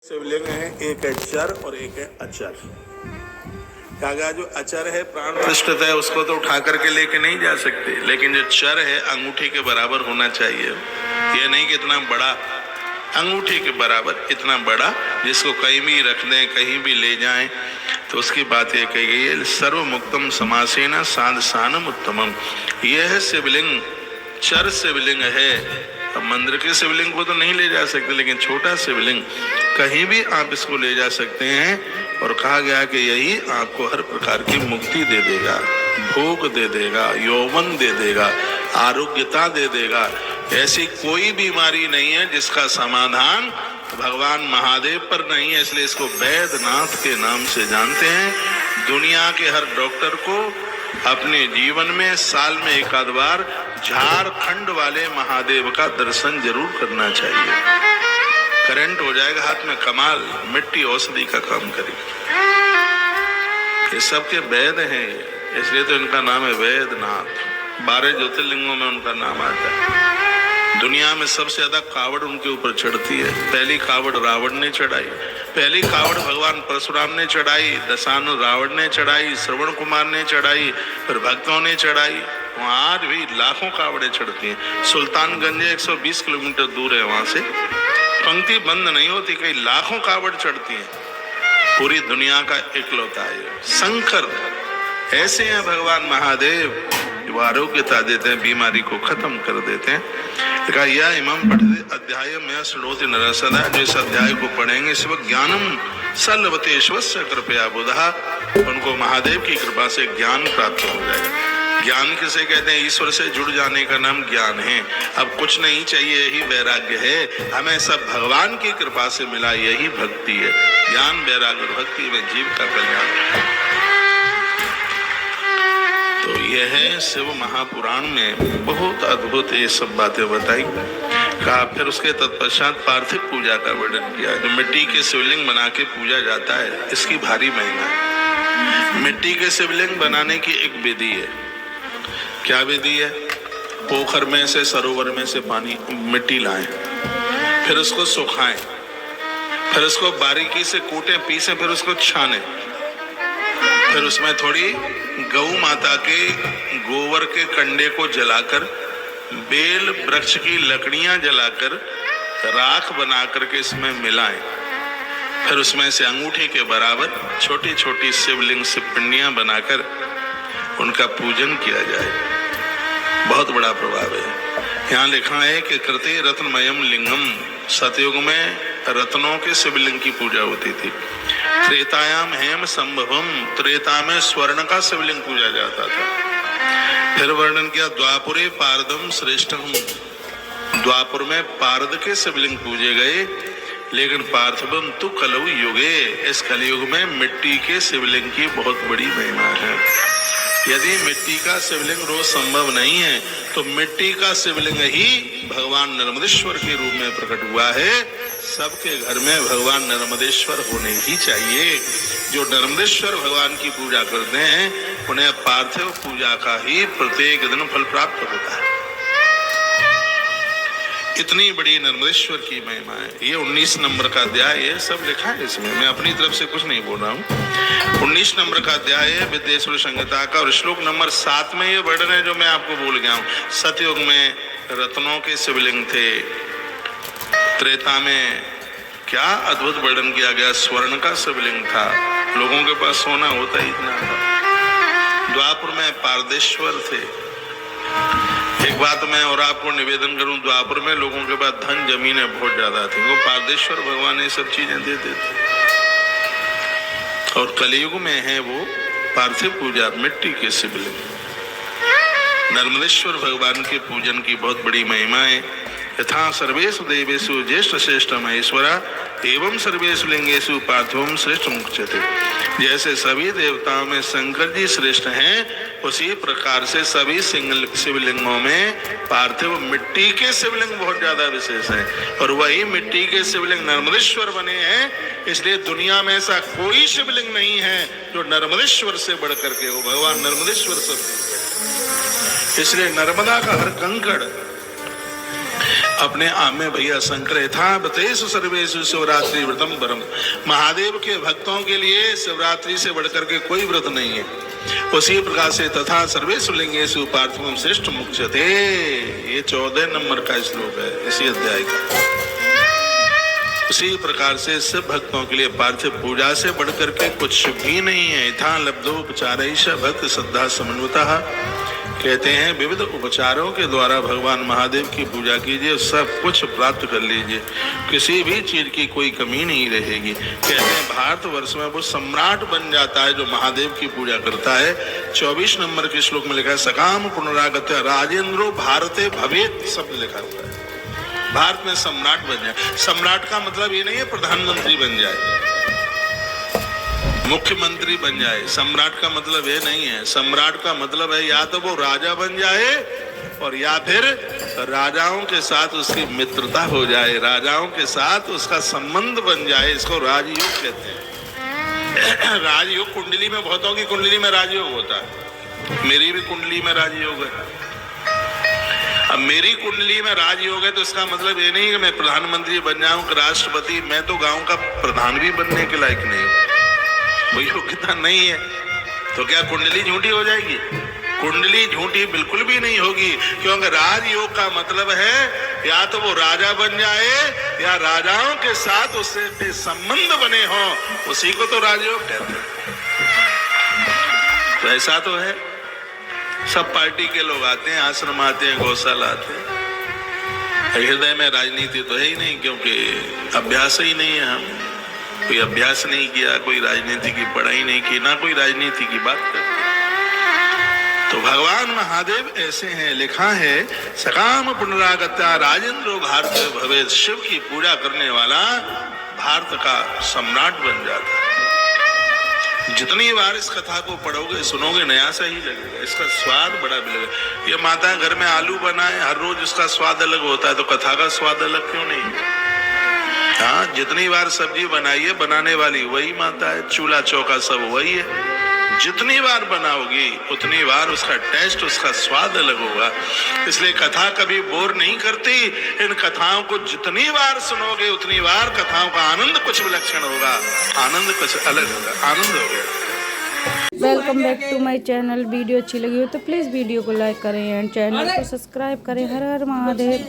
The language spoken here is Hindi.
शिवलिंग है, एक है चर और एक है अचर। कहा गया जो अचर है प्राण प्रतिष्ठित है उसको तो उठा करके लेके नहीं जा सकते, लेकिन जो चर है अंगूठी के बराबर होना चाहिए। ये नहीं कि इतना बड़ा, अंगूठी के बराबर इतना बड़ा जिसको कहीं भी रख दें कहीं भी ले जाएं, तो उसकी बात ये कही गई है सर्वमुक्तम समासेन साधसानम उत्तमम। यह है शिवलिंग, चर शिवलिंग है। अब मंदिर के शिवलिंग को तो नहीं ले जा सकते, लेकिन छोटा शिवलिंग कहीं भी आप इसको ले जा सकते हैं। और कहा गया कि यही आपको हर प्रकार की मुक्ति दे देगा, भोग दे देगा, यौवन दे देगा, आरोग्यता दे देगा। ऐसी कोई बीमारी नहीं है जिसका समाधान भगवान महादेव पर नहीं है, इसलिए इसको वैद्यनाथ के नाम से जानते हैं। दुनिया के हर डॉक्टर को अपने जीवन में साल में एक आध बार झारखंड वाले महादेव का दर्शन जरूर करना चाहिए। करंट हो जाएगा हाथ में, कमाल, मिट्टी औषधि का काम करेगी। ये सबके वैद हैं, इसलिए तो इनका नाम है वैद्यनाथ। 12 ज्योतिर्लिंगों में उनका नाम आता है। दुनिया में सबसे ज्यादा कावड़ उनके ऊपर चढ़ती है। पहली कावड़ रावण ने चढ़ाई, पहली कावड़ भगवान परशुराम ने चढ़ाई, दशानु रावण ने चढ़ाई, श्रवण कुमार ने चढ़ाई, फिर भक्तों ने चढ़ाई। वहाँ आज भी लाखों कावड़े चढ़ती हैं। सुल्तानगंज 120 किलोमीटर दूर है, वहां से पंक्ति बंद नहीं होती, कई लाखों कावड़ चढ़ती हैं। पूरी दुनिया का इकलौता है। शंकर ऐसे हैं भगवान महादेव, वो आरोग्यता देते हैं, बीमारी को खत्म कर देते हैं। कहा यह इमं पठते अध्याय में श्रोति नरः सदा, जो इस अध्याय को पढ़ेंगे शिव ज्ञानम सल्लवतेश्वस्य कृपया बुधा, उनको महादेव की कृपा से ज्ञान प्राप्त हो जाएगा। ज्ञान किसे कहते हैं? ईश्वर से जुड़ जाने का नाम ज्ञान है। अब कुछ नहीं चाहिए, यही वैराग्य है। हमें सब भगवान की कृपा से मिला, यही भक्ति है। ज्ञान वैराग्य भक्ति में जीव का कल्याण। तो यह है शिव महापुराण में बहुत अद्भुत ये सब बातें बताई। कहा फिर उसके तत्पश्चात पार्थिव पूजा का वर्णन किया, जो मिट्टी के शिवलिंग बना के पूजा जाता है, इसकी भारी महिमा है। मिट्टी के शिवलिंग बनाने की एक विधि है। क्या विधि है? पोखर में से, सरोवर में से पानी, मिट्टी लाएं, फिर उसको सुखाएं, फिर उसको बारीकी से कूटें, पीसें, फिर उसको छानें, फिर उसमें थोड़ी गौ माता के गोबर के कंडे को जलाकर, बेल वृक्ष की लकड़ियां जलाकर राख बना करके इसमें मिलाएं, फिर उसमें से अंगूठी के बराबर छोटी छोटी शिवलिंग से पिंडियां बनाकर उनका पूजन किया जाए। बहुत बड़ा प्रभाव है। यहाँ लिखा है कि कृते रत्नमयम लिंगम, सतयुग में रत्नों के शिवलिंग की पूजा होती थी। त्रेतायाम हेम संभवम, त्रेता में स्वर्ण का शिवलिंग पूजा जाता था। फिर वर्णन किया द्वापुरे पारदम श्रेष्ठम, द्वापुर में पारद के शिवलिंग पूजे गए, लेकिन पार्थिवम तु कलौ युगे, इस कलयुग में मिट्टी के शिवलिंग की बहुत बड़ी महिमा है। यदि मिट्टी का शिवलिंग रोज संभव नहीं है, तो मिट्टी का शिवलिंग ही भगवान नर्मदेश्वर के रूप में प्रकट हुआ है। सबके घर में भगवान नर्मदेश्वर होने ही चाहिए। जो नर्मदेश्वर भगवान की पूजा करते हैं उन्हें पार्थिव पूजा का ही प्रत्येक दिन फल प्राप्त होता है। इतनी बड़ी नर्मदेश्वर की महिमा है। ये 19 नंबर का अध्याय है, सब लिखा है इसमें, मैं अपनी तरफ से कुछ नहीं बोल रहा हूँ। 19 नंबर का अध्याय है विद्येश्वर संहिता का, और श्लोक नंबर 7 में ये वर्णन है जो मैं आपको बोल गया हूँ। सतयुग में रत्नों के शिवलिंग थे, त्रेता में क्या अद्भुत वर्णन किया गया, स्वर्ण का शिवलिंग था, लोगों के पास सोना होता ही इतना था। द्वापर में पारदेश्वर थे। एक बात मैं और आपको निवेदन करूं, द्वापर में लोगों के पास धन जमीनें बहुत ज्यादा थी, वो पारदेश्वर भगवान ये सब चीजें दे देते। और कलयुग में है वो पार्थिव पूजा, मिट्टी के शिवलिंग। नर्मदेश्वर भगवान के पूजन की बहुत बड़ी महिमा है। यथा सर्वेषु देवेषु ज्येष्ठ श्रेष्ठ महेश्वरा एवं सर्वेषु लिंगेषु पार्थिवम श्रेष्ठ मुच्यते। जैसे सभी देवताओं में शंकर जी श्रेष्ठ हैं, उसी प्रकार से सभी शिवलिंगों में पार्थिव मिट्टी के शिवलिंग बहुत ज्यादा विशेष हैं। और वही मिट्टी के शिवलिंग नर्मदेश्वर बने हैं, इसलिए दुनिया में ऐसा कोई शिवलिंग नहीं है जो नर्मदेश्वर से बढ़ करके हो। भगवान नर्मदेश्वर सब, इसलिए नर्मदा का हर कंकड़ अपने आप में भैया शंकर था बतेषु सर्वेषु शिवरात्रि व्रतम परम। महादेव के भक्तों के लिए शिवरात्रि से बढ़कर के कोई व्रत नहीं है। उसी प्रकार से तथा सर्वेषु लिंगेषु पार्थिवम श्रेष्ठ मुच्यते, ये 14 नंबर का श्लोक है इसी अध्याय का। उसी प्रकार से सब भक्तों के लिए पार्थिव पूजा से बढ़कर के कुछ भी नहीं है। यथा लब्धोपचारैष भक्त श्रद्धा समन्वितः, कहते हैं विविध उपचारों के द्वारा भगवान महादेव की पूजा कीजिए, सब कुछ प्राप्त कर लीजिए, किसी भी चीज की कोई कमी नहीं रहेगी। कहते हैं भारतवर्ष में वो सम्राट बन जाता है जो महादेव की पूजा करता है। 24 नंबर के श्लोक में लिखा है सकाम पुनरागत्य राजेंद्रो भारते भवेत्, शब्द लिखा हुआ है। भारत में सम्राट बन जाए। सम्राट का मतलब ये नहीं है प्रधानमंत्री बन जाए, मुख्यमंत्री बन जाए। सम्राट का मतलब ये नहीं है। सम्राट का मतलब है या तो वो राजा बन जाए और या फिर राजाओं के साथ उसकी मित्रता हो जाए, राजाओं के साथ उसका संबंध बन जाए। इसको राजयोग कहते हैं। राजयोग कुंडली में, बहुतों की कुंडली में राजयोग होता है, मेरी भी कुंडली में राजयोग है। अब मेरी कुंडली में राजयोग है तो इसका मतलब ये नहीं कि मैं प्रधानमंत्री बन जाऊं, राष्ट्रपति। मैं तो गांव का प्रधान भी बनने के लायक नहीं हूं, वो योग्यता नहीं है। तो क्या कुंडली झूठी हो जाएगी? कुंडली झूठी बिल्कुल भी नहीं होगी, क्योंकि राजयोग का मतलब है या तो वो राजा बन जाए या राजाओं के साथ उससे संबंध बने हो, उसी को तो राजयोग कहते हैं। तो ऐसा तो है, सब पार्टी के लोग आते हैं, आश्रम आते हैं, गौशाला आते हैं। हृदय में राजनीति तो है ही नहीं, क्योंकि अभ्यास ही नहीं है। हम कोई अभ्यास नहीं किया, कोई राजनीति की पढ़ाई नहीं की, ना कोई राजनीति की बात करते। तो भगवान महादेव ऐसे हैं, लिखा है सकाम पुनरागत्या राजेंद्रो भारत भवेत्, शिव की पूजा करने वाला भारत का सम्राट बन जाता है। जितनी बार इस कथा को पढ़ोगे सुनोगे नया सा ही लगेगा, इसका स्वाद बड़ा मिलेगा। ये माता घर में आलू बनाए, हर रोज इसका स्वाद अलग होता है, तो कथा का स्वाद अलग क्यों नहीं? हाँ, जितनी बार सब्जी बनाइए बनाने वाली वही माता है, चूल्हा चौका सब वही है। जितनी बार बनाओगी उतनी बार उसका टेस्ट, उसका स्वाद अलग होगा। इसलिए कथा कभी बोर नहीं करती। इन कथाओं को जितनी बार सुनोगे उतनी बार कथाओं का आनंद कुछ विलक्षण होगा, आनंद कुछ अलग होगा, आनंद हो गया। Welcome back to my channel. Video अच्छी लगी हो तो प्लीज़ वीडियो को लाइक करें एंड चैनल को सब्सक्राइब करें। हर हर महादेव।